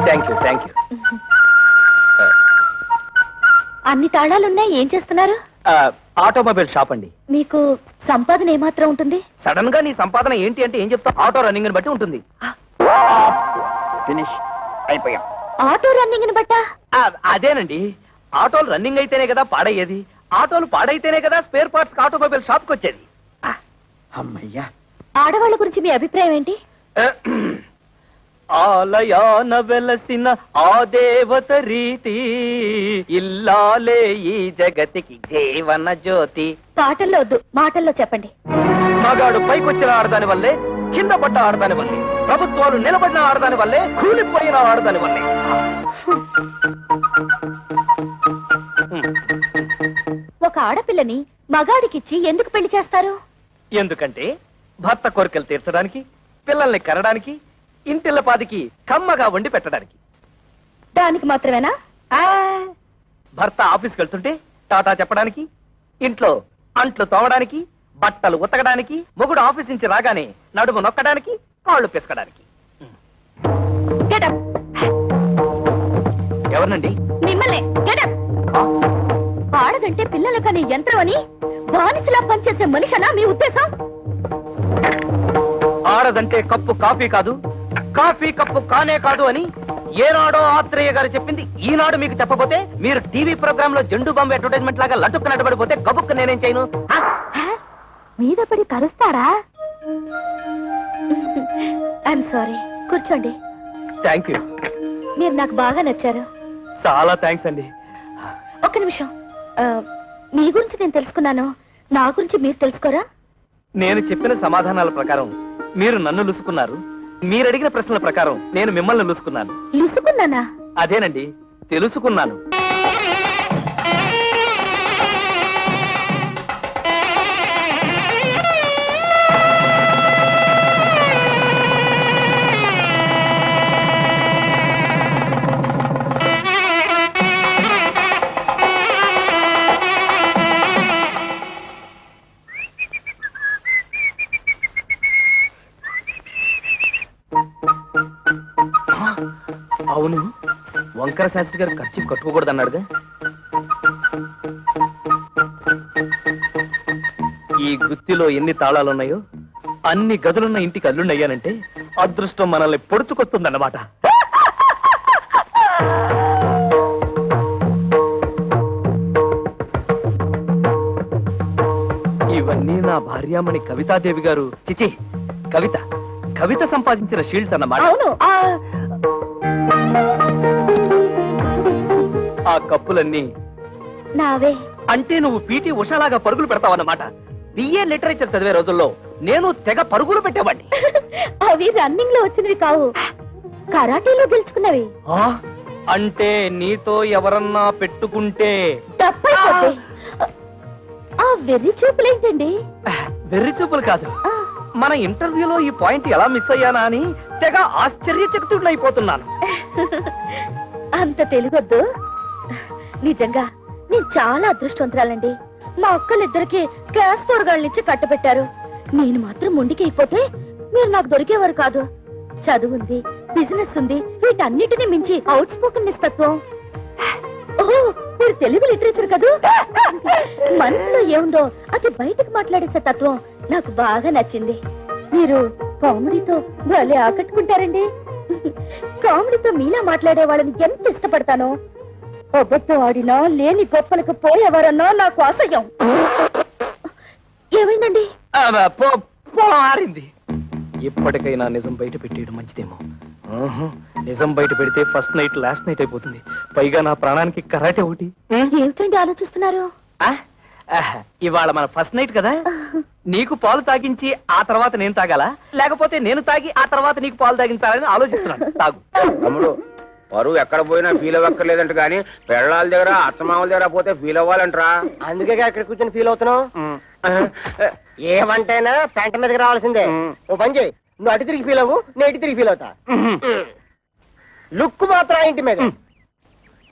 Thank you. అన్ని తాళాలున్నాయి, ఏం చేస్తున్నారు? ఆటోమొబైల్ షాప్ అండి. మీకు సంపాదన ఏమాత్రం ఉంటుంది? సడన్ గా నీ సంపాదన ఏంటి అంటే ఏం చెప్తావు? ఆటో రన్నింగ్ బట్టి ఉంటుంది. ఫినిష్ అయిపోయాం. ఆటో రన్నింగ్ బట్టా? అదేనండి, ఆటోలు రన్నింగ్ అయితేనే కదా పాడయ్యేది, ఆటోలు పాడైతేనే కదా స్పేర్ పార్ట్స్ ఆటోమొబైల్ షాప్ కి వచ్చేది. అమ్మయ్యా. ఆడవాళ్ళ గురించి మీ అభిప్రాయం ఏంటి? ఆలయాన వెలసిన ఆ దేవత రీతి, ఇల్లాలే ఈ జగతికి జీవన జ్యోతి. పాటల్లో వద్దు, మాటల్లో చెప్పండి. మగాడు పైకొచ్చిన ఆడదాని వల్లే, కింద పడ్డ ఆడదాని వల్లే, ప్రభుత్వాలు నిలబడిన ఆడదాని వల్లే, కూలిపోయిన ఆడదాని వల్లే. ఒక ఆడపిల్లని మగాడికిచ్చి ఎందుకు పెళ్లి చేస్తారు? ఎందుకంటే భర్త కోరికలు తీర్చడానికి, పిల్లల్ని కనడానికి, ఇంటిల్లపాదికి కమ్మగా వండి పెట్టడానికి. దానికి మాత్రమేనా? భర్త ఆఫీస్కి వెళ్తుంటే టాటా చెప్పడానికి, ఇంట్లో అంట్లు తోమడానికి, బట్టలు ఉతకడానికి, మొగుడు ఆఫీస్ నుంచి రాగానే నడుము నొక్కడానికి, కాళ్ళు పిసకడానికి. Get up. ఎవరినండి? మిమ్మల్ని. Get up. ఆడదంటే పిల్లల కనే యంత్రం అని బానిసలా పనిచేసే మనిషనా మీ ఉద్దేశం? ఆడదంటే కప్పు కాఫీ కాదు, కాఫీ కప్పు కానే కాదు అని ఏనాడో ఆత్రేయ గారు చెప్పింది ఈనాడు మీకు చెప్పబోతే, మీరు టీవీ ప్రోగ్రామ్ లో జెండు బాంబు అడ్వర్టైజ్మెంట్ లాగా లటుక్కు నడబడిపోతే గబుక్కు నేనేం చేయను? మీద పడి కరుస్తారా? ఐఎమ్ సారీ, కూర్చోండి. Thank you. మీరు నాకు బాగా నచ్చారు. చాలా థ్యాంక్స్ అండి. ఒక్క నిమిషం, మీ గురించి నేను తెలుసుకున్నాను, నా గురించి మీరు తెలుసుకోరా? నేను చెప్పిన సమాధానాల ప్రకారం మీరు నన్ను లుసుకున్నారు, మీరు అడిగిన ప్రశ్నల ప్రకారం నేను మిమ్మల్ని లుసుకున్నాను. లుసుకున్నానా? అదేనండి, తెలుసుకున్నాను. అవును, వంకర శాస్త్రి గారు ఖర్చు కట్టుకోకూడదన్నాడుగా. ఈ గుత్తిలో ఎన్ని తాళాలున్నాయో అన్ని గదులున్న ఇంటికి అల్లుండయ్యానంటే అదృష్టం మనల్ని పొడుచుకొస్తుందన్నమాట. ఇవన్నీ నా భార్యామణి కవితాదేవి గారు, చిచి కవిత కవిత సంపాదించిన షీల్డ్స్ అన్నమాట. అవును. ఆ కప్పులన్నీ నావే. అంటే నువ్వు పీటీ ఉషాలాగా పరుగులు పెడతావన్నమాట. బిఏ లిటరేచర్ చదివే రోజుల్లో నేను తెగ పరుగులు పెట్టేవాడిని. అవి రన్నింగ్ లో వచ్చినవి కావు, కరాటీలో గెలుచుకున్నవి. అంటే నీతో ఎవరన్నా పెట్టుకుంటే తప్పైపోతే ఆ వెర్రి చూపులేంటండి? వెర్రి చూపులు కాదు, మన ఇంటర్వ్యూలో ఈ పాయింట్ ఎలా మిస్ అయ్యానా అని తెగ ఆశ్చర్యచకితుడైపోతున్నాను. అంత తెలుగొద్దు. నిజంగా నేను చాలా అదృష్టవంతురాలండి. మా అక్కలిద్దరికి క్లాస్ 4 గాళ్ళనిచ్చి కట్టబెట్టారు. నేను మాత్రం మొండికి అయిపోతే మీరు నాకు దొరికేవారు కాదు. చదువుంది, బిజినెస్ ఉంది, వీటన్నిటినీ మించి అవుట్ స్పోకెన్ తత్వం. ఓహో, మీరు తెలుగు లిటరేచర్ కదూ. మనసులో ఏముందో అది బయటకు మాట్లాడేసే తత్వం నాకు బాగా నచ్చింది. మీరు కామెడీతో భలే ఆకట్టుకుంటారండి. కామెడీతో మీలా మాట్లాడే వాళ్ళని ఎంత ఇష్టపడతానో. అబద్ధం ఆడినా లేని గొప్పలకు పోయేవారన్నా నాకు అసహ్యం. ఏమైందండి? ఆరింది. ఎప్పటికైనా నిజం బయట పెట్టేయడం మంచిదేమో. నిజం బయట పెడితే ఫస్ట్ నైట్ లాస్ట్ నైట్ అయిపోతుంది. పైగా నా ప్రాణానికి కరాటే ఒకటి. ఏమిటండి ఆలోచిస్తున్నారు? ఇవాళ మన ఫస్ట్ నైట్ కదా, నీకు పాలు తాగించి ఆ తర్వాత నేను తాగాలా, లేకపోతే నేను తాగి ఆ తర్వాత నీకు పాలు తాగించాలని ఆలోచిస్తున్నాను. తాగు. తమ్ముడు, పరువు ఎక్కడ పోయినా ఫీల్ అవ్వక్కర్లేదంట గానీ పెళ్ళాల దగ్గర అత్తమామల దగ్గర పోతే ఫీల్ అవ్వాలంటరా. అందుకే ఇక్కడ కూర్చొని ఫీల్ అవుతున్నావు. ఏమంటేనా పెంట మీదకి రావాల్సిందే. ఓ పని చేయి, నువ్వు అటు తిరిగి ఫీల్ అవ్వు, నేను ఇటు తిరిగి ఫీల్ అవుతా. లుక్ మాత్రం ఇంటి మీద.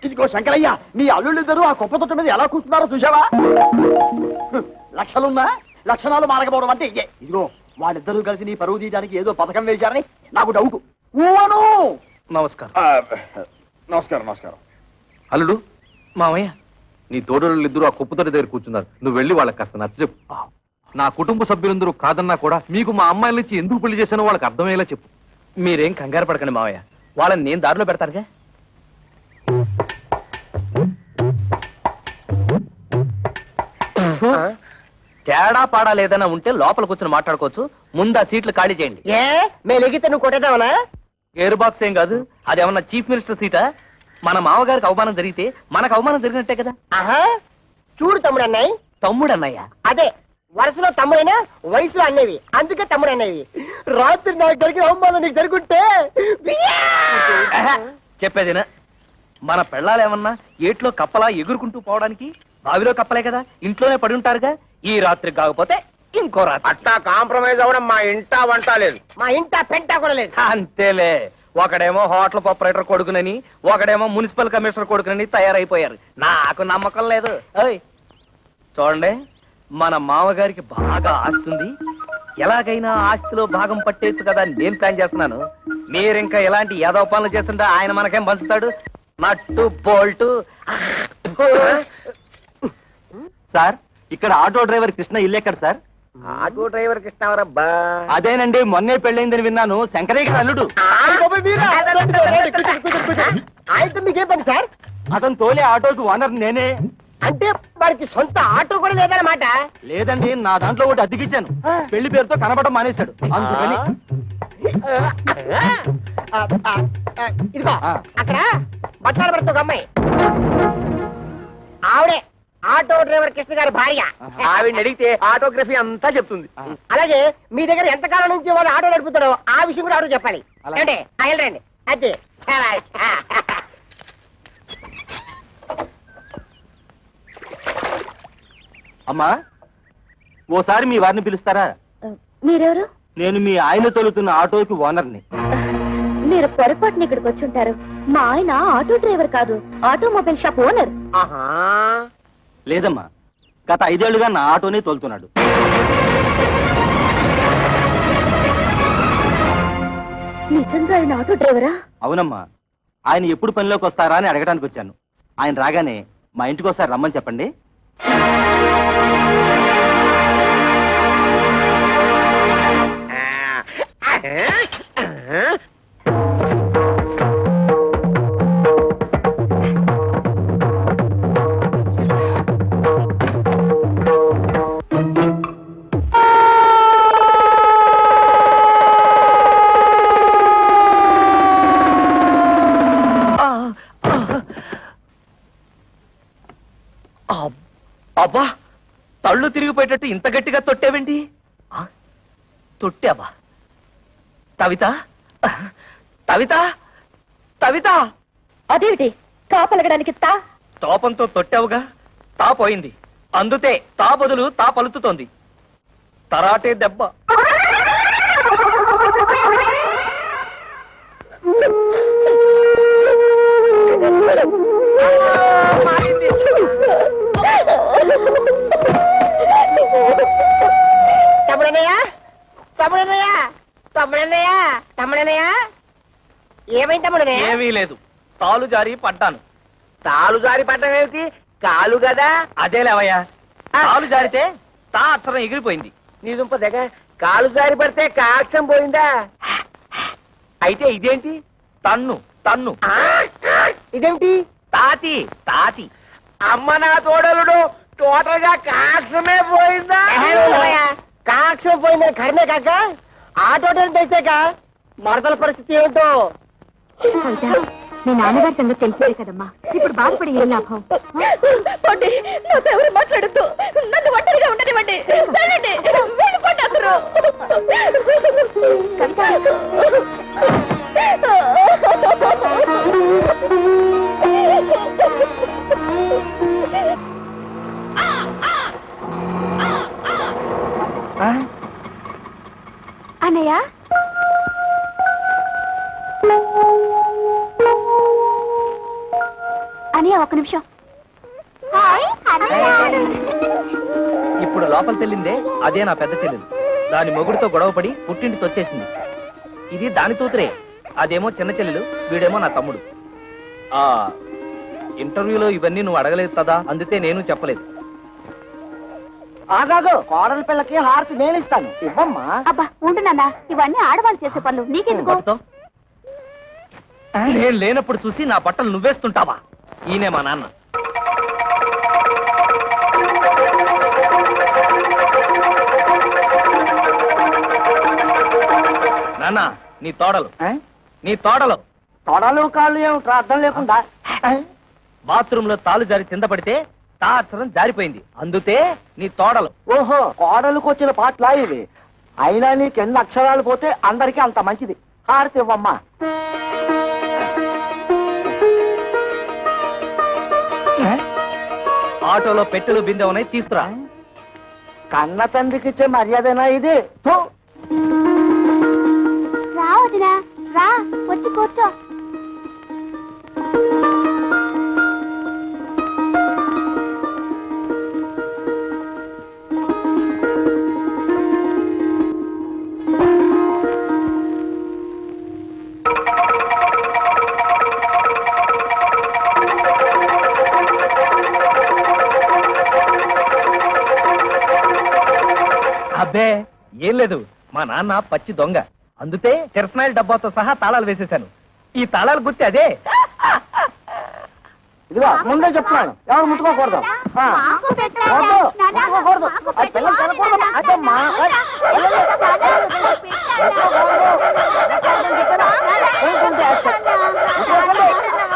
ఇదిగో శంకరయ్య, మీ అల్లుళ్ళిద్దరూ ఆ కుప్ప తొట్ట మీద ఎలా కూర్చున్నారో చూసావా? లక్షలున్నా లక్షణాలు మారకపోవడం అంటే ఇదే. ఇదిగో వాళ్ళిద్దరూ కలిసి నీ పరువు తీయడానికి ఏదో పథకం వేశారని నాకు డౌట్. ఊను నమస్కారం. నమస్కారం నమస్కారం. అల్లుడు, మామయ్య, నీ తోడలు ఇద్దరు ఆ కుప్పతోటి దగ్గర కూర్చున్నారు. నువ్వు వెళ్ళి వాళ్ళకి కాస్త నచ్చ చెప్పు. నా కుటుంబ సభ్యులందరూ కాదన్నా కూడా మీకు మా అమ్మాయిల నుంచి ఎందుకు పెళ్లి చేశానో వాళ్ళకి అర్థమయ్యేలా చెప్పు. మీరేం కంగారు పడకండి మామయ్య, వాళ్ళని నేను దారిలో పెడతానుగా. తేడా పాడా లేదన్నా ఉంటే లోపల కూర్చొని మాట్లాడుకోవచ్చు. ముందు ఆ సీట్లు ఖాళీ చేయండి. ఏ మేము ఎగితే నువ్వు కొట్టేద్దామనా? ఎయిర్ బాక్స్ ఏం కాదు, అదేమన్నా చీఫ్ మినిస్టర్ సీటా? మన మామగారికి అవమానం జరిగితే మనకు అవమానం జరిగినట్టే కదా. ఆహా, చూడు తమ్ముడు అన్నయ్య. తమ్ముడు అన్నయ్య అదే వరుసలో తమ్ముడైనా వయసులో అన్నవి, అందుకే తమ్ముడు అన్నవి. రాత్రి నాకు జరిగిన అవమానం నీకు జరుగుంటే చెప్పేదినా, మన పెళ్ళాలేమన్నా ఏట్లో కప్పలా ఎగురుకుంటూ పోవడానికి బావిలో కప్పలే కదా, ఇంట్లోనే పడి ఉంటారుగా. ఈ రాత్రి కాకపోతే ఇంకో రాత్రి. అట్టా కాంప్రమైజ్ అవ్వడం మా ఇంటా వంట లేదు, మా ఇంటా పెంట కూడా లేదు. అంతేలే, ఒకడేమో హోటల్ ఆపరేటర్ కొడుకునని, ఒకడేమో మున్సిపల్ కమిషనర్ కొడుకునని తయారైపోయారు. నాకు నమ్మకం లేదు. ఓయ్ చూడండి, మన మామగారికి బాగా ఆస్తుంది. ఎలాగైనా ఆస్తిలో భాగం పట్టేచ్చు కదా అని నేను ప్లాన్ చేస్తున్నాను. మీరింకా ఎలాంటి ఏదో పనులు చేస్తుంటే ఆయన మనకేం పంచుతాడు? నట్టు బోల్టు. సార్, ఇక్కడ ఆటో డ్రైవర్ కృష్ణ ఇల్లు ఎక్కడ సార్? Auto driver కృష్ణవరబ్బా. అదేనండి, మొన్నే పెళ్ళైందని విన్నాను. శంకరయ్య గారి అల్లుడు. ఆయనతో మీకేం పని సార్? అతను తోలే ఆటోకి ఓనర్ నేనే. అంటే వారికి సొంత ఆటో కూడా లేదన్నమాట. లేదండి, నా దాంట్లో ఒకటి అద్దెకిచ్చాను. పెళ్లి పేరుతో కనబడడం మానేశాడు, అందుకని. ఇదిగో ఆ. అక్కడ బట్టాలు పడుతూ ఒక అమ్మాయి, ఆవిడే ఆటో డ్రైవర్ కృష్ణ గారి భార్య. ఆవిడని అడిగితే ఆటోగ్రఫీ అంతా చెప్తుంది. అలాగే మీ దగ్గర ఎంతకాలం నుంచి వాడు ఆటో నడుపుతాడో ఆ విషయం కూడా ఆవిడ చెప్పాలి. అలాగే. అంటే వెళ్ళండి. అదే శభాష్. అమ్మా, ఓసారి మీ వారిని పిలుస్తారా? మీరెవరు? నేను మీ ఆయన తోలుతున్న ఆటోకి ఓనర్ని. మీరు పొరపాటున ఇక్కడికి వచ్చుంటారు. మా ఆయన ఆటో డ్రైవర్ కాదు, ఆటోమొబైల్ షాప్ ఓనర్. ఆహా. లేదమ్మా, గత 5 ఏళ్లుగా నా ఆటోనే తోలుతున్నాడు. నిజంగా ఆయన ఆటో డ్రైవరా? అవునమ్మా, ఆయన ఎప్పుడు పనిలోకి వస్తారా అని అడగడానికి వచ్చాను. ఆయన రాగానే మా ఇంటికి ఒకసారి రమ్మని చెప్పండి. అబ్బా, తళ్ళు తిరిగిపోయేటట్టు ఇంత గట్టిగా తొట్టేవేంటి? తొట్టావా? కవిత, కవిత, కవిత. అదేమిటి తాపలగడానికి తా? తోపంతో తొట్టావుగా, తా పోయింది. అందుతే తా బదులు తా పలుకుతోంది. తరాటే దెబ్బ. తమ్ముడన్నయ్య, తమ్ముడన్నయ్య, తమ్ముడన్నయ్య, తమ్ముడన్నయ్య, ఏమైంది తమ్ముడన్నయ్య? ఏమీ లేదు, తాలు జారి పడ్డాను. తాలు జారి పడ్డం ఏమిటి? కాలు కదా. అదేలేవయ్యా, తాలు జారితే తా అక్షరం ఎగిరిపోయింది. నీ దుంప దగ్గర కాలు జారి పడితే కాక్షం పోయిందా? అయితే ఇదేంటి? తన్ను తన్ను. ఇదేమిటి? తాతి తాతి. అమ్మ నా తోడలుడు, టోటల్ గా కాక్షమే పోయిందా? కాక్షం పోయిందని కర్మే కాక ఆటో తెలిసాక మరదల పరిస్థితి ఏమిటో. మీ నాన్నగారి సంగతి తెలిసేదే కదమ్మా, ఇప్పుడు బాధపడి ఏం లాభం? నాతో ఎవరు మాట్లాడద్దు, నన్ను ఒంటరిగా ఉండనివ్వండి. వెళ్ళండి, వెళ్ళిపోండి అసలు. అన్నయ్య, అన్నయ్య ఒక్క నిమిషం. ఇప్పుడు లోపల తెల్లిందే అదే నా పెద్ద చెల్లెలు. దాని మొగుడితో గొడవపడి పుట్టింటికి వచ్చేసింది. ఇది దాని తూతురే. అదేమో చిన్న చెల్లెలు, వీడేమో నా తమ్ముడు. ఆ ఇంటర్వ్యూలో ఇవన్నీ నువ్వు అడగలేదు కదా, అందుకే నేను చెప్పలేదు. ఆగాగు, కోడల పిల్లకి హారతి నేను ఇస్తాను, ఇవ్వమ్మా. అబ్బా ఉండు నాన్న, ఇవన్నీ ఆడవాళ్ళు చేసే పనులు నీకెందుకు? పట్టుకో. నేను లేనప్పుడు చూసి నా బట్టలు నువ్వేస్తుంటావా? ఈయనే మా నాన్న. నాన్న, నీ తోడలు, నీ తోడలు తొడలు కాళ్ళు ఏమిట్రా అర్థం లేకుండా? బాత్రూమ్ లో తాలు జారి కింద పడితే తాచరం జారిపోయింది, అందుతే నీ తోడలు. ఓహో, కోడలకు వచ్చిన పాటలా ఇవి. అయినా నీకు ఎన్ని అక్షరాలు పోతే అందరికీ అంత మంచిది. హారతి ఇవ్వమ్మా. ఆటోలో పెట్టెలు బిందె ఉన్నాయి, తీసుకురా. కన్న తండ్రికి ఇచ్చే మర్యాదనా ఇది? థు. రా వదినా, రా వచ్చి కూర్చో. అబ్బే ఏం లేదు, మా నాన్న పచ్చి దొంగ, అందుతే కిరసనాయిల డబ్బాతో సహా తాళాలు వేసేశాను. ఈ తాళాలు గుర్తి అదే. ఇదిగో ముందే చెప్తున్నాను, ఎవరు ముట్టుకోకూడదు. ఆ, వద్దు, ముట్టుకోకూడదు. అది పిల్లలు తినకూడదు. అదమ్మా.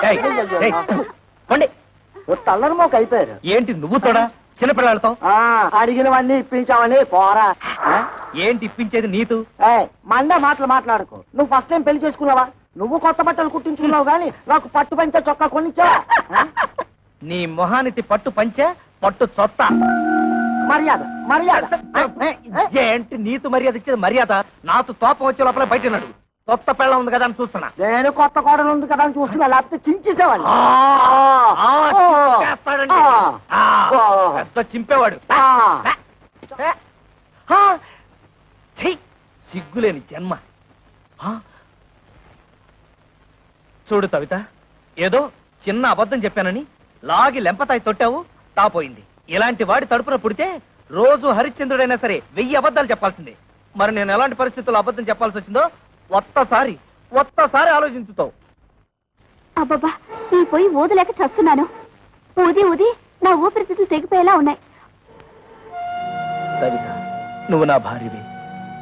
ఏయ్, ఏయ్, పోండి. తల్లరి మోక అయిపోయారు. ఏంటి నువ్వు తోడా చిన్నపిల్లలతో? ఆ, అడిగినవన్నీ ఇప్పించావని పోరా. ఆ? ఏంటి ఇప్పించేది నీతు? ఏయ్, మండే మాటలు మాట్లాడుకో. నువ్వు ఫస్ట్ టైం పెళ్లి చేసుకున్నావా? నువ్వు కొత్త బట్టలు కుట్టించుకున్నావు గానీ నాకు పట్టు పంచ చొక్కా కొనిచ్చావా? నీ మొహానికి పట్టు పంచె, పట్టు చొత్త. మర్యాద మర్యాద. ఏంటి నీతు మర్యాద ఇచ్చేది? మర్యాద నాతో తోపం వచ్చే లోపల బయట నడు. కొత్త పిల్ల ఉంది కదా అని చూస్తున్నా. నేను కొత్త కోడలు ఉంది కదా అని చూస్తున్నా, లేకపోతే చించేసేవాడిని. చింపేస్తాడండి. పెద్ద చింపేవాడు. ఛీ, సిగ్గులేని జన్మ. చూడు కవిత, ఏదో చిన్న అబద్ధం చెప్పానని లాగి లెంపతాయి తొట్టావు, తాపోయింది. ఇలాంటి వాడి తడుపున పుడితే రోజు హరిశ్చంద్రుడైనా సరే 1000 అబద్ధాలు చెప్పాల్సిందే. మరి నేను ఎలాంటి పరిస్థితుల్లో అబద్ధం చెప్పాల్సి వచ్చిందో ఒక్కసారి ఆలోచించుతావు. అబ్బబ్బా, ఈ పోయి ఊదలేక చస్తున్నాను. ఊది ఊది నా ఊపిరితిత్తులు తెగిపోయేలా ఉన్నాయి. కవిత, నువ్వు నా భార్యవి.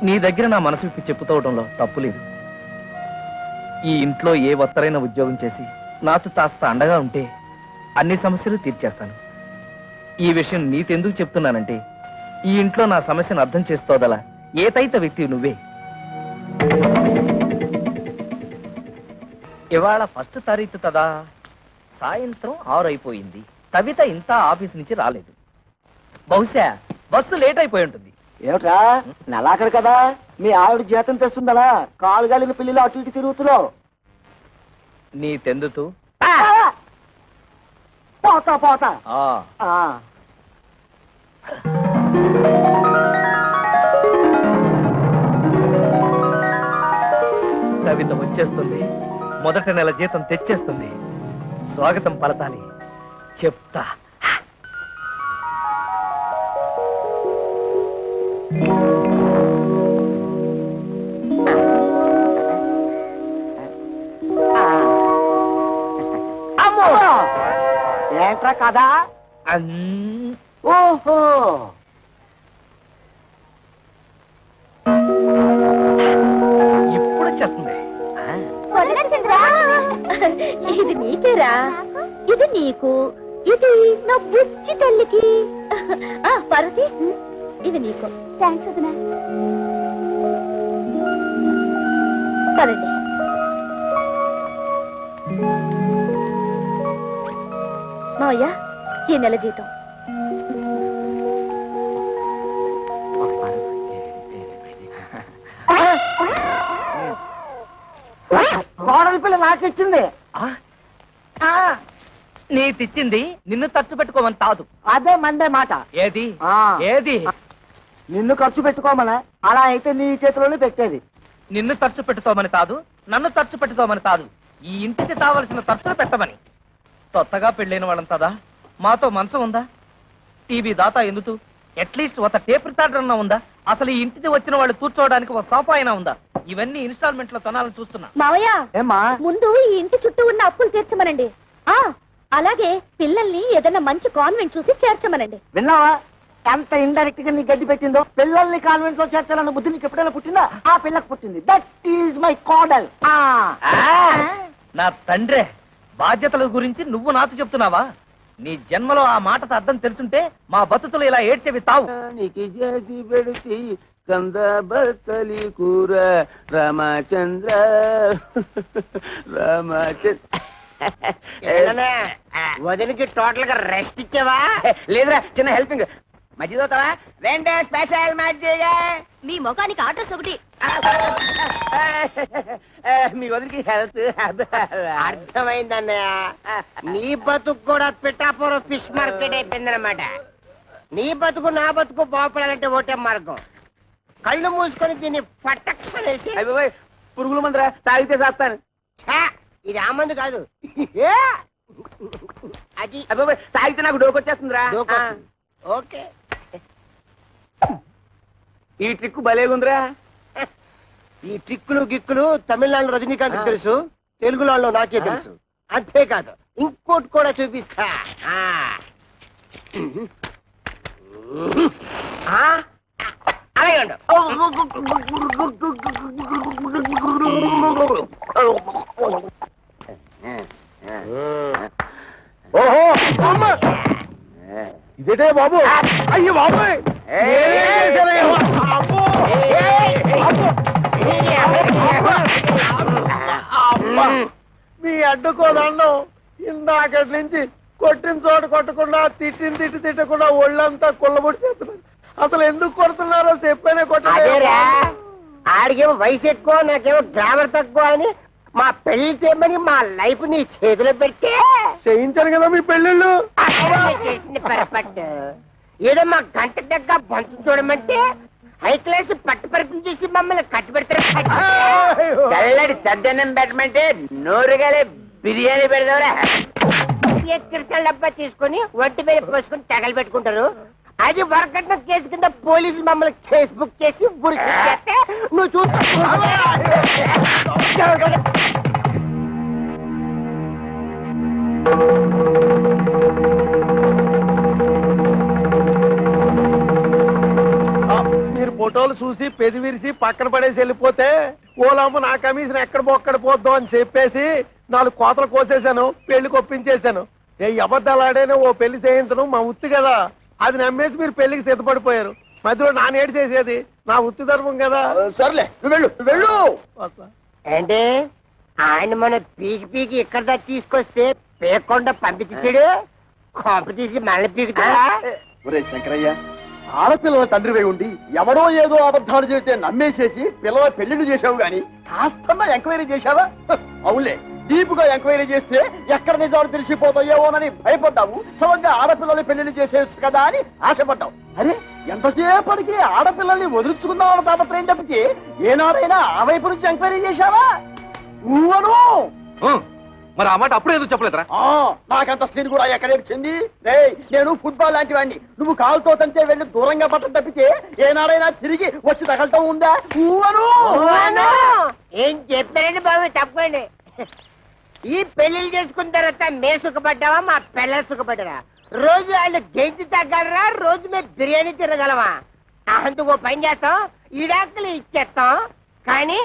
నీ దగ్గర నా మనసు విప్పి చెప్పుకోవడంలో తప్పులేదు. ఈ ఇంట్లో ఏ ఒత్తరైన ఉద్యోగం చేసి నాతో కాస్త అండగా ఉంటే అన్ని సమస్యలు తీర్చేస్తాను. ఈ విషయం నీతెందుకు చెప్తున్నానంటే, ఈ ఇంట్లో నా సమస్యను అర్థం చేసుకోదల ఏతైత వ్యక్తి నువ్వే. ఇవాళ 1వ తారీఖు కదా, సాయంత్రం 6 అయిపోయింది. కవిత ఇంత ఆఫీస్ నుంచి రాలేదు. బహుశా బస్సు లేట్ అయిపోయి ఉంటుంది. ఏమిట్రా, నెలాఖరు కదా, మీ ఆవిడ జీతం తెస్తుందలా కాలు గాలిన పిల్లలు అటు ఇటు తిరుగుతున్నావు. నీ తెందుతూ పోతా పోతా. ఆ కవిత వచ్చేస్తుంది. మొదటి నెల జీతం తెచ్చేస్తుంది. స్వాగతం పలతాలి. చెప్తా. ఏంట్రా కదా? అన్- ఓహో, ఇప్పుడు వచ్చేస్తుంది. ఇది నీకేరా, ఇది నీకు, ఇది నా బుజ్జి తల్లికి. పార్వతి, ఇది నీకు. థ్యాంక్స్ వదినా. పదండి. మావయ్య, ఈ నెల జీతం. కోడల పిల్ల నాకిచ్చింది. నీ తెచ్చింది నిన్ను ఖర్చు పెట్టుకోమని తాదు. అదే మండే మాట. ఏది ఆ. ఏది? నిన్ను ఖర్చు పెట్టుకోమనా? అలా అయితే నీ చేతిలోనే పెట్టేది. నిన్ను ఖర్చు పెట్టుకోమని కాదు, నన్ను ఖర్చు పెట్టుకోమని కాదు, ఈ ఇంటికి కావలసిన ఖర్చులు పెట్టమని. కొత్తగా పెళ్ళైన వాళ్ళంతదా మాతో మంచం ఉందా, టీవీ దాతా ఎందుకు, అట్లీస్ట్ ఒక టేప్ రికార్డర్ అన్నా ఉందా, అసలు ఈ ఇంటికి వచ్చిన వాళ్ళు కూర్చోవడానికి ఒక సోఫా అయినా ఉందా? ఇవన్నీ ఇన్స్టాల్మెంట్ లో కొనాలని చూస్తున్నా. మావయ్య ఏమ్మా ముందు ఈ ఇంటి చుట్టూ ఉన్న అప్పులు తీర్చమనండి. అలాగే పిల్లల్ని ఏదైనా మంచి కాన్వెంట్ చూసి చేర్చమనండి. విన్నావా ఎంత ఇండైరెక్ట్ గా నీ గడ్డి పెట్టిందో? పిల్లల్ని కాన్వెంట్ లో చేర్చాలన్న బుద్ధి నీకు ఎప్పుడైనా పుట్టిందా? ఆ పిల్లకు పుట్టింది. దట్ ఈజ్ మై కోడల్. నా తండ్రే, బాధ్యతల గురించి నువ్వు నాతో చెప్తున్నావా? నీ జన్మలో ఆ మాటకు అర్థం తెలుసుంటే మా బతుకులు ఇలా ఏడ్చేవి తావు. నీకు చేసి పెడితే కంద బత్తలి కూర రామచంద్ర వదిలికి టోటల్ గా రెస్ట్ ఇచ్చావా? లేదురా, చిన్న హెల్పింగ్. మజ్జిగ అవుతావా? రెండే స్పెషల్ మజ్జిగ. మీ ముఖానికి ఆటోస్ ఒకటి. మీ వదిలికి హెల్త్ అర్థమైందన్నయ్య. నీ బతుకు కూడా పిఠాపురం ఫిష్ మార్కెట్ అయిపోయిందన్నమాట. నీ బతుకు నా బతుకు బాగుపడాలంటే ఒకటే మార్గం. కళ్ళు మూసుకొని దీన్ని పట్టక్షలేసి పురుగుల మందురా తాగితే చేస్తాను. ఇది ఆ మందు కాదు, అది తాగితే నాకు డోకొచ్చేస్తుందిరా. ఓకే, ఈ ట్రిక్ భలేగుందిరా. ఈ ట్రిక్కులు గిక్కులు తమిళనాడు రజనీకాంత్ తెలుసు, తెలుగులో నాకే తెలుసు. అంతేకాదు ఇంకోటి కూడా చూపిస్తా. అలాగే ఉండు. ఓహో ఇదేటే బాబు, అయ్యి బాబోయ్ మీ అడ్డుకోదండం ఇందాకటి నుంచి కొట్టిన చోట కొట్టకుండా తిట్టకుండా ఒళ్ళంతా కుళ్ళబొడి చేస్తున్నారు. అసలు ఎందుకు కొడుతున్నారో చెప్పనే కొట్టలేరా? ఆడికేమో వయసు ఎక్కువ, నాకేమో గ్లామర్ తక్కువ అని మా పెళ్లి చేయమని మా లైఫ్ నీ చేతిలో పెట్టి చేయించాను కదా మీ పెళ్ళిళ్ళు. చేసింది పొరపాటు. ఏదో మా గంట దగ్గర బంతు చూడమంటే హై క్లాస్ పట్టు పరుపులు చూసి మమ్మల్ని కట్టి పెడతారు. చల్లడి చద్దన్నం పెట్టమంటే నోరుగాలే బిర్యానీ పెడతారా? క్రిస్టల్ డబ్బా తీసుకొని ఒంటి మీద పోసుకొని తగలు పెట్టుకుంటారు. అది వరకట్న కేసు కింద పోలీసులు మమ్మల్ని కేసు బుక్ చేసి బురికి చేస్తే నువ్వు చూస్తా. మీరు ఫోటోలు చూసి పెది విరిసి పక్కన పడేసి వెళ్ళిపోతే ఓలమ్మ నా కమిషన్ ఎక్కడ బొక్కడ పోద్దాం అని చెప్పేసి 4 కోతలు కోసేశాను, పెళ్లి కొప్పించేశాను. ఏ అబద్ధాలాడేనే ఓ పెళ్లి చేయించడం మా ఉత్తి కదా. అది నమ్మేసి మీరు పెళ్లికి సిద్ధపడిపోయారు. మధ్యలో నానేడు చేసేది నా ఉత్తి ధర్మం కదా. సర్లే వెళ్ళు వెళ్ళు. అంటే ఆయన మన పీకి ఇక్కడ దాకా తీసుకొస్తే పేకుండా పంపించేసాడు. కొంప తీసి మళ్ళీ పీకుతాడా? ఒరే శంకరయ్య, ఆడపిల్లల తండ్రివై ఉండి ఎవడో ఏదో అబద్ధాలు చెబితే నమ్మేసేసి పిల్లల పెళ్లిళ్ళు చేశావు గాని కాస్తన్నా ఎంక్వైరీ చేశావా? అవునులే, డీపుగా ఎంక్వైరీ చేస్తే ఎక్కడ నిజాలు తెలిసిపోతాయేమోనని భయపడ్డావు. సమంగా ఆడపిల్లల్ని పెళ్లిళ్ళు చేసేయచ్చు కదా అని ఆశపడ్డావు. అరే ఎంతసేపటికి ఆడపిల్లల్ని వదిలించుకుందామని తాపత్రయం తప్పితే ఏనాడైనా ఆ వైపు నుంచి ఎంక్వైరీ చేశావా? నువ్వను మరి ఆ మాట అప్పుడే ఎందుకు చెప్పలేదురా? నాకంత స్క్రీన్ కూడా ఎక్కడ వచ్చింది? నేను ఫుట్బాల్ లాంటి వాడిని. నువ్వు కాలుతో తంటే వెళ్ళి దూరంగా పట్టం తప్పితే ఏనాడైనా తిరిగి వచ్చి తగలటం ఉందా? ఏం చెప్పారండి బాబు? తప్పండి. ఈ పెళ్లిళ్ళు చేసుకున్న తర్వాత మేము సుఖపడ్డావా, మా పిల్లలు సుఖపడ్డారా? రోజు వాళ్ళు గెంజి తగ్గలరా, రోజు మేము బిర్యానీ తిరగలమా? అందుకు పని చేస్తాం, ఇడాకులు ఇచ్చేస్తాం. కానీ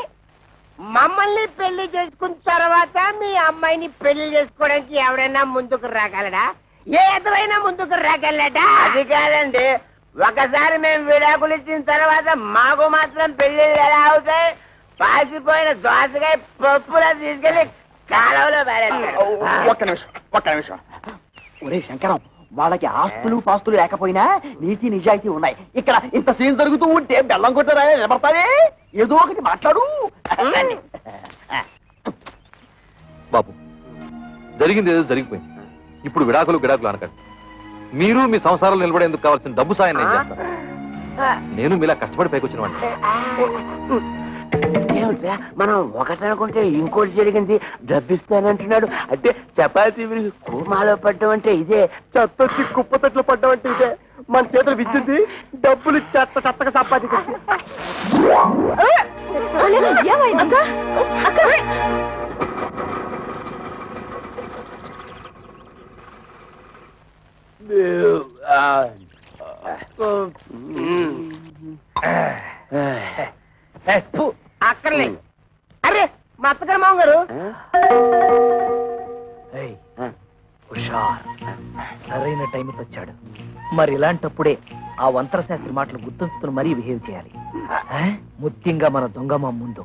మమ్మల్ని పెళ్లి చేసుకున్న తర్వాత మీ అమ్మాయిని పెళ్లి చేసుకోవడానికి ఎవరైనా ముందుకు రాగలడా? ఏ ఎదవైనా ముందుకు రాగలడా? అది కాదండి, ఒకసారి మేము విడాకులు ఇచ్చిన తర్వాత మాకు మాత్రం పెళ్లిళ్ళు ఎలా అవుతాయి? పాసిపోయిన దోసకాయ పప్పులా తీసుకెళ్లి కాలంలో ఒక్క నిమిషం. ఒరే శంకరం, వాళ్ళకి ఆస్తులు పాస్తులు లేకపోయినా నీతి నిజాయితీ ఉన్నాయి. ఇక్కడ ఇంత సీన్ జరుగుతూ ఉంటే బెల్లం కొట్టరా నిలబడతావే? ఏదో ఒకటి మాట్లాడు. బాబు, జరిగింది ఏదో జరిగిపోయింది. ఇప్పుడు విడాకులు అనకండి. మీరు మీ సంసారాలు నిలబడేందుకు కావాల్సిన డబ్బు సాయం నేను చేస్తాను. నేను మీలా కష్టపడి పైకి వచ్చిన వాడిని. ఏమిట్రా మనం ఒకటి అనుకుంటే ఇంకోటి జరిగింది, డబ్బిస్తానంటున్నాడు. అంటే చపాతీ విరిగి కోమాలో పడ్డం అంటే ఇదే. చెత్తొచ్చి కుప్ప తట్లు పడ్డామంటే ఇదే. మన చేతులు విచ్చింది, డబ్బులు చెత్త చెత్తగా సంపాదించి అక్క అక్క అక్కర్లేదు. అరే మా అత్తగారు మామగారు. ఏయ్, హుషార్. సరైన టైంకి వచ్చాడు. మరి ఇలాంటప్పుడే ఆ వంతరశాస్త్రి మాటలు గుర్తుంచుకుని మరీ బిహేవ్ చేయాలి. ముఖ్యంగా మన దొంగ మా ముందు.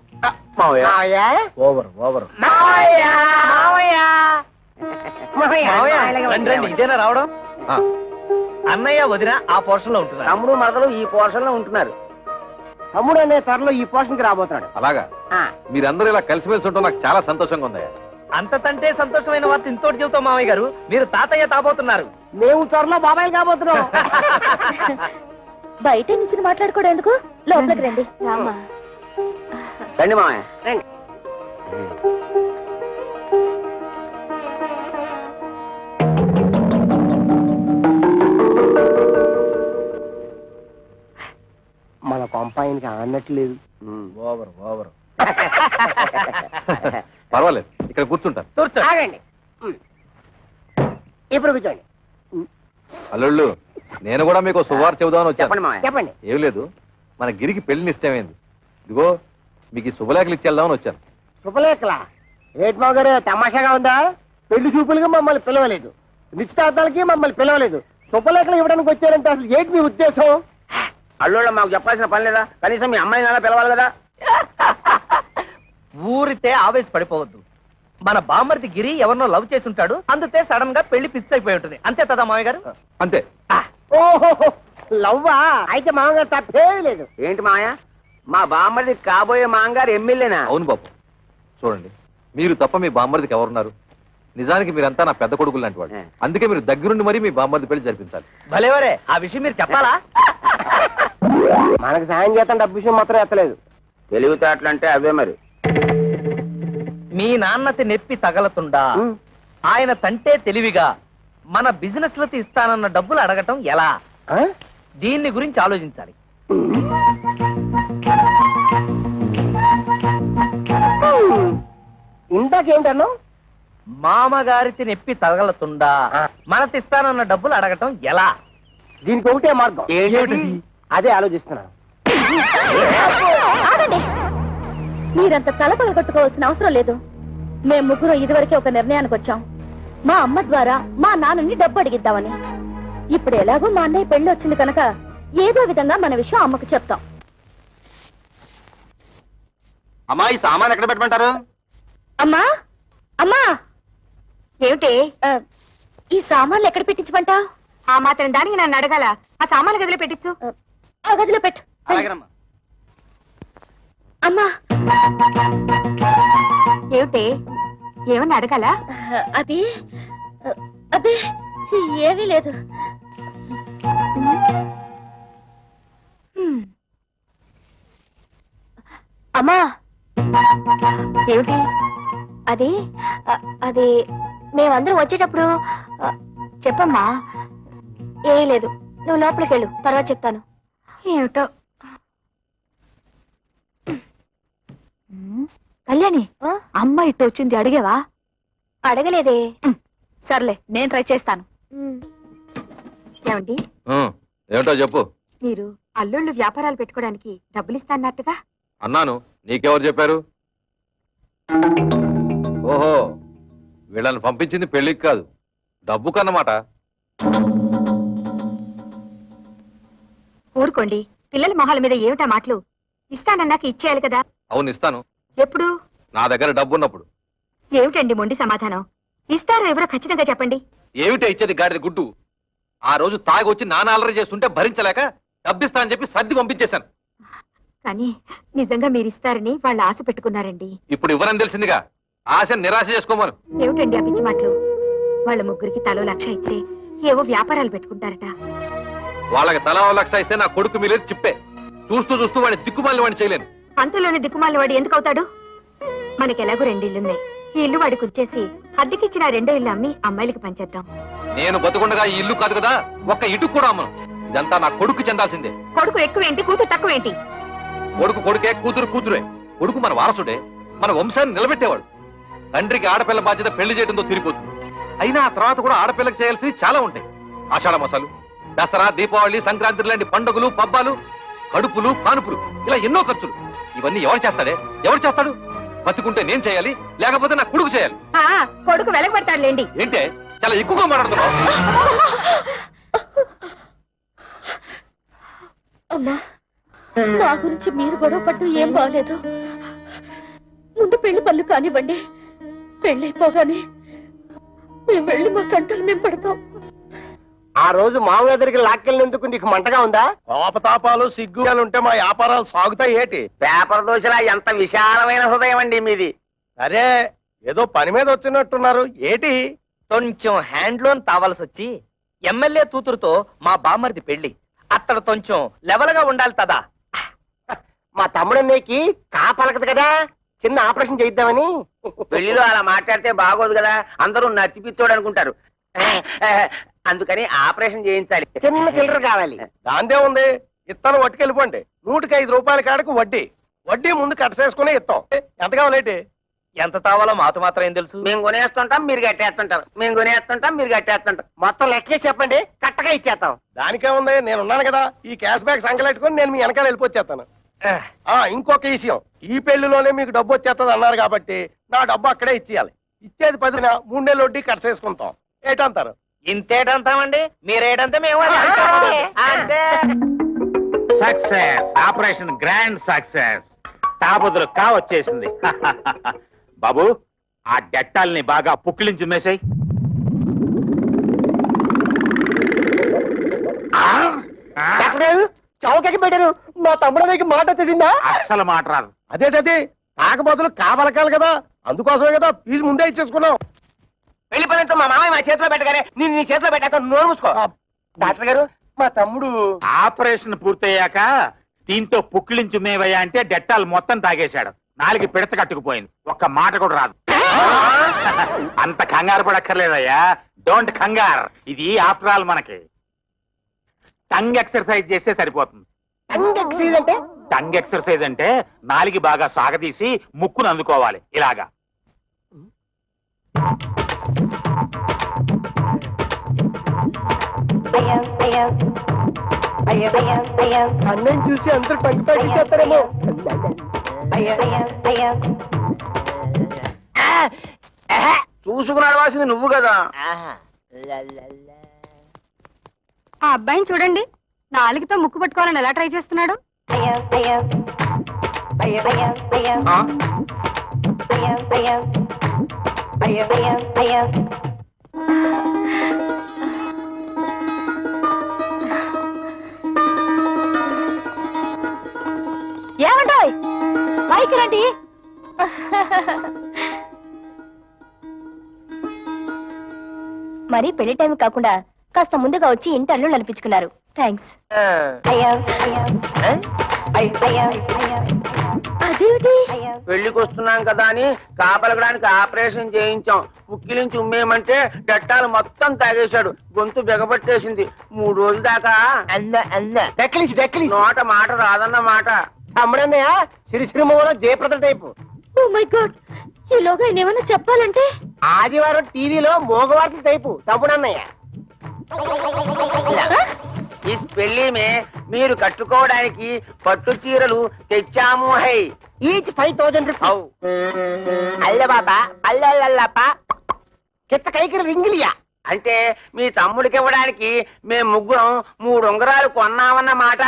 మావయ్య ఓవర్ ఓవర్. మావయ్య మావయ్య మావయ్య రండి రండి, ఇదేనా రావడం? ఆ, అన్నయ్య వదిన ఆ పోర్షన్ లో ఉంటున్నారు. తమ్ముడు మరదలు ఈ పోర్షన్ లో ఉంటున్నారు. తమ్ముడు అనే త్వరలో ఈ పోర్షన్ కి రాబోతున్నాడు. అలాగా మీరందరూ ఇలా కలిసిమెలిసి ఉంటే నాకు చాలా సంతోషంగా ఉంది. అంతకంటే సంతోషమైన వార్త ఇంతోటి చెబుతాం మామయ్య గారు, మీరు తాతయ్య తాబోతున్నారు. మేము త్వరలో బాబాయ్ కాబోతున్నాం. బయట నుంచి మాట్లాడుకోవడం ఎందుకు, లోపలికి రండి. రామా రండి మామయ్య రండి. మన కొంపాయనికి అన్నట్లేదు. Over over. పర్వాలేదు, ఇక్కడ కూర్చుంటాను. కూర్చో. ఆగండి. ఇప్పుడు కూర్చోండి. అల్లుళ్ళు, నేను కూడా మీకు శుభవార్త చెబుదామని వచ్చాను. చెప్పండి మామయ్య చెప్పండి. ఏం లేదు, మన గిరికి పెళ్లి నిశ్చయమైంది. ఇదిగో మీకు ఈ శుభలేఖలు ఇచ్చేద్దామని వచ్చాను. శుభలేఖలా? రేట్ మావ గారు తమాషాగా ఉందా? పెళ్లి చూపులుగా మమ్మల్ని పిలవలేదు, నిశ్చితార్థాలకి మమ్మల్ని పిలవలేదు, శుభలేఖలు ఇవ్వడానికి వచ్చారంటే అసలు ఏంటి మీ ఉద్దేశం? అల్లుళ్ళ మాకు చెప్పాల్సిన పని లేదా? కనీసం మీ అమ్మాయిని అలా పిలవాలి కదా. ఊరితే ఆవేశ పడిపోవద్దు. మన బామ్మర్ది గిరి ఎవరినో లవ్ చేసి ఉంటాడు, అందుకే సడన్ గా పెళ్లి ఫిక్స్ అయిపోయి ఉంటుంది. అంతే కదా మామయ్య గారు? అంతే. ఓహో లవ్వా? అయితే మామగారు తప్పే లేదు. ఏంటి మాయా, మా బామ్మది కాబోయే మామగారు ఎమ్మెల్యేనా? అవును బాబు, చూడండి, మీరు తప్ప మీ బామ్మర్దికి ఎవరున్నారు? నిజానికి మీరంతా నా పెద్ద కొడుకులు లాంటి వాడు. అందుకే మీరు దగ్గరుండి మరీ మీ బామ్మర్ది పెళ్లి జరిపించాలి. భలేవరే, ఆ విషయం మీరు చెప్పాలా? మనకు సాయం చేస్తాను, డబ్బు విషయం మాత్రం ఎత్తలేదు. తెలివితేటలంటే అవే మరి. మీ నాన్నతి నెప్పి తగలతుండా ఆయన తంటే తెలివిగా మన బిజినెస్ లకి ఇస్తానన్న డబ్బులు అడగటం ఎలా? దీన్ని గురించి ఆలోచించాలి. ఇందాకేంటన్నా? మామగారికి నెప్పి తగలతుండా మనతిస్తానన్న డబ్బులు అడగటం ఎలా? దీనికి ఒకటే మార్గం. అదే ఆలోచిస్తున్నాను. ఆగండి, మీరంత తలపగ కొట్టుకోవాల్సిన అవసరం లేదు. మేము ముగ్గురు ఇదివరకే ఒక నిర్ణయానికి వచ్చాం. మా అమ్మ ద్వారా మా నాన్నని డబ్బు అడిగిద్దామని. ఇప్పుడు ఎలాగో మా అన్నయ్య పెళ్లి వచ్చింది కనుక ఏదో విధంగా మన విషయం అమ్మకు చెప్తాం. అమ్మా, ఈ సామాన్ ఎక్కడ పెట్టమంటారు? అమ్మా అమ్మా, ఏమిటి ఈ సామాన్లు ఎక్కడ పెట్టించమంటా? ఆ మాత్రం దానికి నన్ను అడగాల? ఆ సామాన్లు గదిలో పెట్టించు. ఆ గదిలో పెట్టు. అమ్మా, ఏమిటి, ఏమన్నా అడగాల? అది అబ్బే ఏమీ లేదు. అమ్మా, ఏమిటి? అది అది మేమందరం వచ్చేటప్పుడు చెప్పమ్మా. ఏమీ లేదు, నువ్వు లోపలికి వెళ్ళు, తర్వాత చెప్తాను. ఏమిటో. కళ్యాణి, అమ్మ ఇట్టు వచ్చింది, అడిగేవా? అడగలేదే. సర్లే, నేను ట్రై చేస్తాను. ఏమండి, ఏమిటో చెప్పు. మీరు అల్లుళ్ళు వ్యాపారాలు పెట్టుకోవడానికి డబ్బులు ఇస్తాన్నట్టుగా అన్నాను, నీకెవరు చెప్పారు? ఓహో, వీళ్ళని పంపించింది పెళ్లికి కాదు, డబ్బు కన్నమాట. ఊరుకోండి, పిల్లల మొహాల మీద ఏమిటా మాటలు? ఇస్తానన్నాక ఇచ్చేయాలి కదా. అవును, ఇస్తాను. ఎప్పుడు? నా దగ్గర డబ్బు ఉన్నప్పుడు. ఏమిటండి మొండి సమాధానం? ఇస్తారో ఎవరో ఖచ్చితంగా చెప్పండి. ఏమిటో ఇచ్చేది గాడిద గుడ్డు. ఆ రోజు తాగి వచ్చి నాన్న అల్లరి చేస్తుంటే భరించలేక డబ్బిస్తా అని చెప్పి సర్ది పంపించేశాను. కానీ నిజంగా మీరు ఇస్తారని వాళ్ళు ఆశ పెట్టుకున్నారండి. ఇప్పుడు ఇవ్వరని తెలిసిందిగా, ఆశ నిరాశ చేసుకోమను. ఏమిటండి ఆ పిచ్చి మాటలు? వాళ్ళ ముగ్గురికి తలో 1,00,000 ఇస్తే ఏవో వ్యాపారాలు పెట్టుకుంటారట. వాళ్ళకి తలా 1,00,000 ఇస్తే నా కొడుకు మీద చిప్పే. చూస్తూ చూస్తూ వాడిని దిక్కుమాలి వాడిని చేయలేను. అంతలోనే దిక్కుమాలిన వాడు ఎందుకు అవుతాడు? మనకి ఎలాగో 2 ఇల్లున్నాయి. ఈ ఇల్లు వాడికి వచ్చేసి అద్దెకిచ్చిన 2వ ఇల్లు అమ్మి అమ్మాయిలకి పంచేద్దాం. నేను బతుకుండగా ఈ ఇల్లు కాదు కదా, ఒక్క ఇటుకు కూడా అమ్మను. ఇదంతా నా కొడుకు చెందాల్సిందే. కొడుకు ఎక్కువేంటి, కూతురు తక్కువేంటి? కొడుకు కొడుకే, కూతురు కూతురే. కొడుకు మన వారసుడే, మన వంశాన్ని నిలబెట్టేవాడు. తండ్రికి ఆడపిల్ల బాధ్యత పెళ్లి చేయడంతో తిరిగిపోతుంది. అయినా ఆ తర్వాత కూడా ఆడపిల్లకి చేయాల్సి చాలా ఉంటాయి. ఆషాఢ మాసాలు, దసరా, దీపావళి, సంక్రాంతి లాంటి పండుగలు, పబ్బాలు, కడుపులు, కానుపులు, ఇలా ఎన్నో ఖర్చులు. ఇవన్నీ ఎవరు చేస్తాడే? ఎవరు చేస్తాడు? బతుకుంటే నేను చేయాలి, లేకపోతే నా కొడుకు చేయాలి. కొడుకు వెలగబడతాడులేండి. ఏంటే చాలా ఎక్కువగా మాట్లాడుతున్నావు? అమ్మా, మా గురించి మీరు గొడవ పడటం ఏం బాగలేదు. ముందు పెళ్లి పనులు కానివ్వండి. పెళ్ళైపోగానే మేము వెళ్ళి మా కంటలు మేము పడతాం. ఆ రోజు మామూలు దగ్గరికి లాక్కెళ్ళినందుకు నీకు మంటగా ఉందా? కోపతాపాలు సిగ్గులు ఉంటే మా వ్యాపారాలు సాగుతాయి ఏటి? పేపర్ దోశలా ఎంత విశాలమైన హృదయం అండి మీది. అరే, ఏదో పని మీద వచ్చినట్టున్నారు ఏటి? కొంచెం హ్యాండ్ లోన్ తావాల్సి వచ్చి ఎమ్మెల్యే కూతురుతో మా బామ్మర్ది పెళ్లి. అతడు కొంచెం లెవెల్ గా ఉండాలి కదా. మా తమ్ముడన్నయ్యకి కాపలకదు కదా, చిన్న ఆపరేషన్ చేయిద్దామని. పెళ్లిలో అలా మాట్లాడితే బాగోదు కదా, అందరూ నత్తిపిత్తోడు అనుకుంటారు. అందుకని ఆపరేషన్ చేయించాలి. చిన్న చిల్లర కావాలి. దాందే ఉంది, ఇత్తనం పట్టుకెళ్ళిపోండి. 105 రూపాయల కాడకు వడ్డీ. వడ్డీ ముందు కట్టసేసుకుని ఇస్తాం. ఎంత కావాలేటి? ఎంత తావాలో మాతో మాత్రం ఏం తెలుసు. మేము కొనేస్తుంటాం, మీరు కట్టేస్తుంటారు. మేము కొనేస్తుంటాం, మీరు కట్టేస్తుంటారు. మొత్తం లెక్కే చెప్పండి, కట్టగా ఇచ్చేస్తాం. దానికేముంది, నేను ఉన్నాను కదా. ఈ క్యాష్ బ్యాక్ సంకలెట్టుకుని నేను మీ వెనకాల వెళ్ళిపోచ్చేస్తాను. ఇంకొక విషయం, ఈ పెళ్లిలోనే మీకు డబ్బు వచ్చేస్తుంది అన్నారు కాబట్టి నా డబ్బు అక్కడే ఇచ్చేయాలి. ఇచ్చేది 10 3 నెలలు వడ్డీ కట్టసేసుకుంటాం. ఏటంటారు? ఇంతేటంతామండి, మీరేటంటే మేము అంటే. Success, operation grand success. తాబుదులు కావచ్చేసింది. బాబు, ఆ డెట్టాల్ని బాగా పుక్కిలించి మేసాయి. చౌకకి పెట్టారు. మా తమ్ముడు మీకు మాట వచ్చేసిందా? అస్సలు మాట రాదు. అదేటది, కాక బదులు కావలకాలి కదా, అందుకోసమే కదా ఫీజు ముందే ఇచ్చేసుకున్నాం. పెళ్లి పనులతో మా మామయ్య మా చేతిలో పెట్టగానే నేను నీ చేతిలో పెట్టాక నోరు మూసుకో. డాక్టర్ గారు, మా తమ్ముడు ఆపరేషన్ పూర్తయ్యాక దీంతో పుక్కిలించు మేవయ్యా అంటే డెట్టాల్ మొత్తం తాగేశాడు. 4 పిడత కట్టుకుపోయింది. ఒక్క మాట కూడా రాదు. అంత కంగారు పడక్కర్లేదయ్యా. డోంట్ కంగార్. ఇది ఆఫ్టర్ ఆల్ మనకి టంగ్ ఎక్సర్సైజ్ చేస్తే సరిపోతుంది. అంటే టంగ్ ఎక్సర్సైజ్ అంటే 4 బాగా సాగదీసి ముక్కును అందుకోవాలి ఇలాగా. అన్నయ్య చూసి అందరూ టంగ్ తగ్గించేస్తారేమో. చూసుకుని అడవాల్సింది నువ్వు కదా. ఆ అబ్బాయిని చూడండి, 4తో ముక్కు పట్టుకోవాలని ఎలా ట్రై చేస్తున్నాడు. ఏమంటాయ్ పైకి రండి. మరి పెళ్లి టైం కాకుండా కాస్త ముందుగా వచ్చి ఇంటి అల్లు నడిపించుకున్నారు. థ్యాంక్స్. అదేమిటి? పెళ్లికి వస్తున్నాం కదా అని కాపలగడానికి ఆపరేషన్ చేయించాం. పుక్కిలించి ఉమ్మేయమంటే డట్టాలు మొత్తం తాగేశాడు. గొంతు బెగబట్టేసింది. 3 రోజుల దాకా నోట మాట రాదన్న మాట. తమ్ముడన్నయ్య సిరిసిరిమూల Jayaprada type. Oh my god, ఈలోగా ఆయన ఏమన్నా చెప్పాలంటే. ఆదివారం టీవీలో మోగవార్తల టైపు తమ్ముడన్నయ్య. ఈ పెళ్లి మీరు కట్టుకోవడానికి పట్టు చీరలు తెచ్చాము. High, each 5000 rupees. అల్ల బాబా, అల్లల్లప్ప కిత్త కైకి రింగిలియా అంటే మీ తమ్ముడికి ఇవ్వడానికి మేము ముగ్గురం 3 ఉంగరాలు కొన్నామన్న మాట.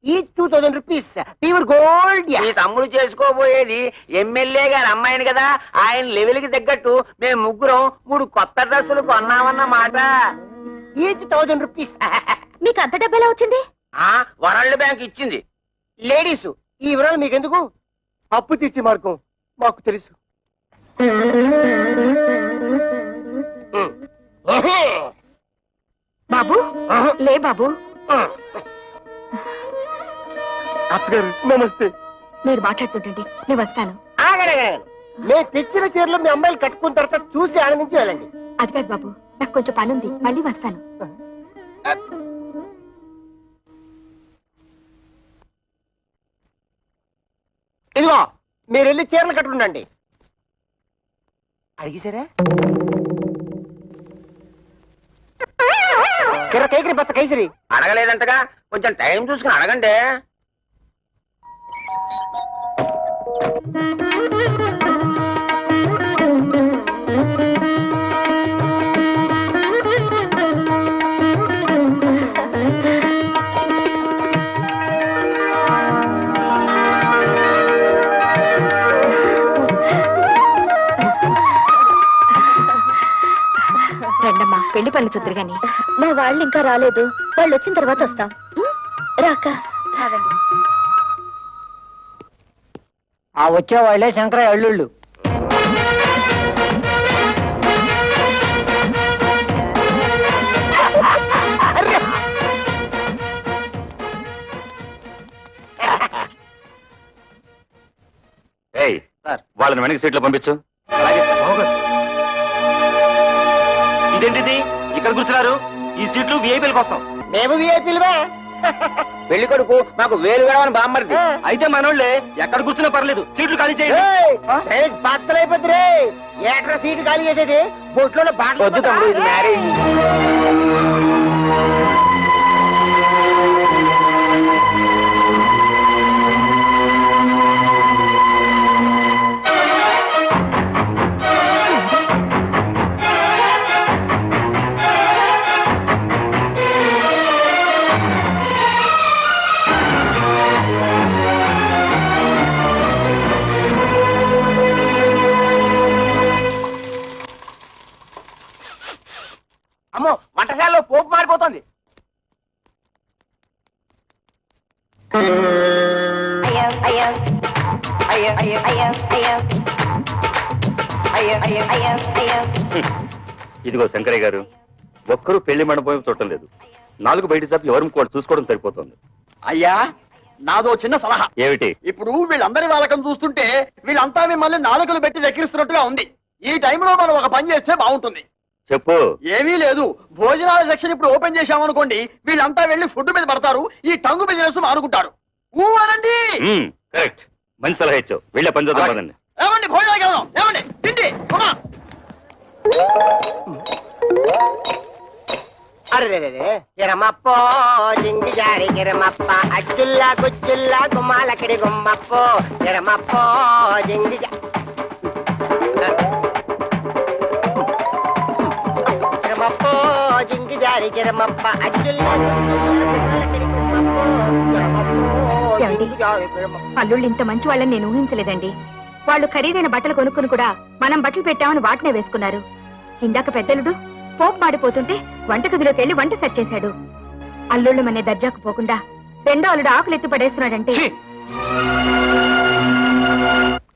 Each 2000 rupees pure gold. మీ తమ్ముడు చేసుకోబోయేది ఎమ్మెల్యే గారి అమ్మాయిని కదా, ఆయన లెవెల్ కి తగ్గట్టు మేము ముగ్గురం 3 కొత్త డ్రెస్సులు కొన్నామన్న మాట. Each 1000 rupees. మీకు అంత డబ్బు ఎలా వచ్చింది? వరల్డ్ బ్యాంక్ ఇచ్చింది. లేడీస్, ఈ వివరాలు మీకెందుకు? అప్పు తీర్చి మార్గం మాకు తెలుసు. బాబు, లే బాబు. అత్తగారు నమస్తే. మీరు మాట్లాడుతుంటండి నేను వస్తాను. ఆగడగడ మేము తెచ్చిన చీరలు మీ అమ్మాయిలు కట్టుకున్న తర్వాత చూసి ఆనందించి వెళ్ళండి. అది కాదు బాబు, నాకు కొంచెం పని ఉంది, మళ్ళీ వస్తాను. ఇదిగో మీరు వెళ్ళి చీరలు కట్టుకుండండి. అడిగేశారా? కిర కేకరి బత్త కైసరి అడగలేదంటగా, కొంచెం టైం చూసుకుని అడగండి. రండమ్మా, పెళ్లి పనులు చూద్దరు గాని. మా వాళ్ళు ఇంకా రాలేదు, వాళ్ళు వచ్చిన తర్వాత వస్తాం. రాక ఆ వచ్చే వాళ్ళే శంకరయ్య అల్లుళ్ళు. ఏయ్ వాళ్ళని వెనక సీట్లో పంపించు. ఇదేంటిది ఇక్కడ కూర్చున్నారు? ఈ సీట్లు విఐపీల కోసం. మేము విఐపీలువే. పెళ్లి కొడుకు మాకు వేలు వేడమని బామ్మరిది. అయితే మనోళ్ళే ఎక్కడ కూర్చున్నా పర్లేదు, సీట్లు ఖాళీ చేయండి. బట్టలైపోద్ది రే. ఏట్రా సీటు ఖాళీ చేసేది? బొట్లో వద్దు తమ్ముడు, ఇది మ్యారేజ్. అమ్మో, వంటశాలలో పోపు మారిపోతుంది. ఇదిగో శంకరయ్య గారు, ఒక్కరూ పెళ్లి మండపం చూడటం లేదు. 4 బయట సభ్యులు ఎవరు కూడా చూసుకోవడం సరిపోతుంది. అయ్యా, నాదో చిన్న సలహా. ఏమిటి? ఇప్పుడు వీళ్ళందరి వాళ్ళకం చూస్తుంటే వీళ్ళంతా మిమ్మల్ని నాలుకలు పెట్టి వెక్కిరిస్తున్నట్టుగా ఉంది. ఈ టైంలో మనం ఒక పని చేస్తే బాగుంటుంది. చెప్పు. ఏమీ లేదు, భోజనాల సెక్షన్ ఇప్పుడు ఓపెన్ చేశామనుకోండి, వీళ్ళంతా వెళ్ళి ఫుడ్ మీద పడతారు, ఈ టంగు బిజినెస్ అనుకుంటారు. అనండి. కరెక్ట్, మంచి సలహా ఇచ్చావు. వెళ్ళే పని చూద్దాం పదండి. ఏమండి, భోజనానికి వెళ్దాం. ఏమండి, తిండి. అరే కిరమప్పో జింగి జారి కిరమప్ప అచ్చుల్లా గుచ్చుల్లా గుమ్మాలకిడి గుమ్మప్పో కిరమప్పో జింగి కిరమప్పో జింగి జారి కిరమప్ప అచ్చుల్లా గుమ్మాలకిడి గుమ్మప్పో కిరమప్పో జింగి జారి కిరమప్ప. అల్లుళ్ళు ఇంత మంచి వాళ్ళని నేను ఊహించలేదండి. వాళ్ళు ఖరీదైన బట్టలు కొనుక్కుని కూడా మనం బట్టలు పెట్టామని వాటినే వేసుకున్నారు. ఇందాక పెద్దలుడు పోపు మాడిపోతుంటే వంటగదిలోకి వెళ్లి వంట సెట్ చేశాడు. అల్లుళ్ళు మనే దర్జాకు పోకుండా రెండో అల్లుడు ఆకులు ఎత్తి పడేస్తున్నాడంటే ఛీ!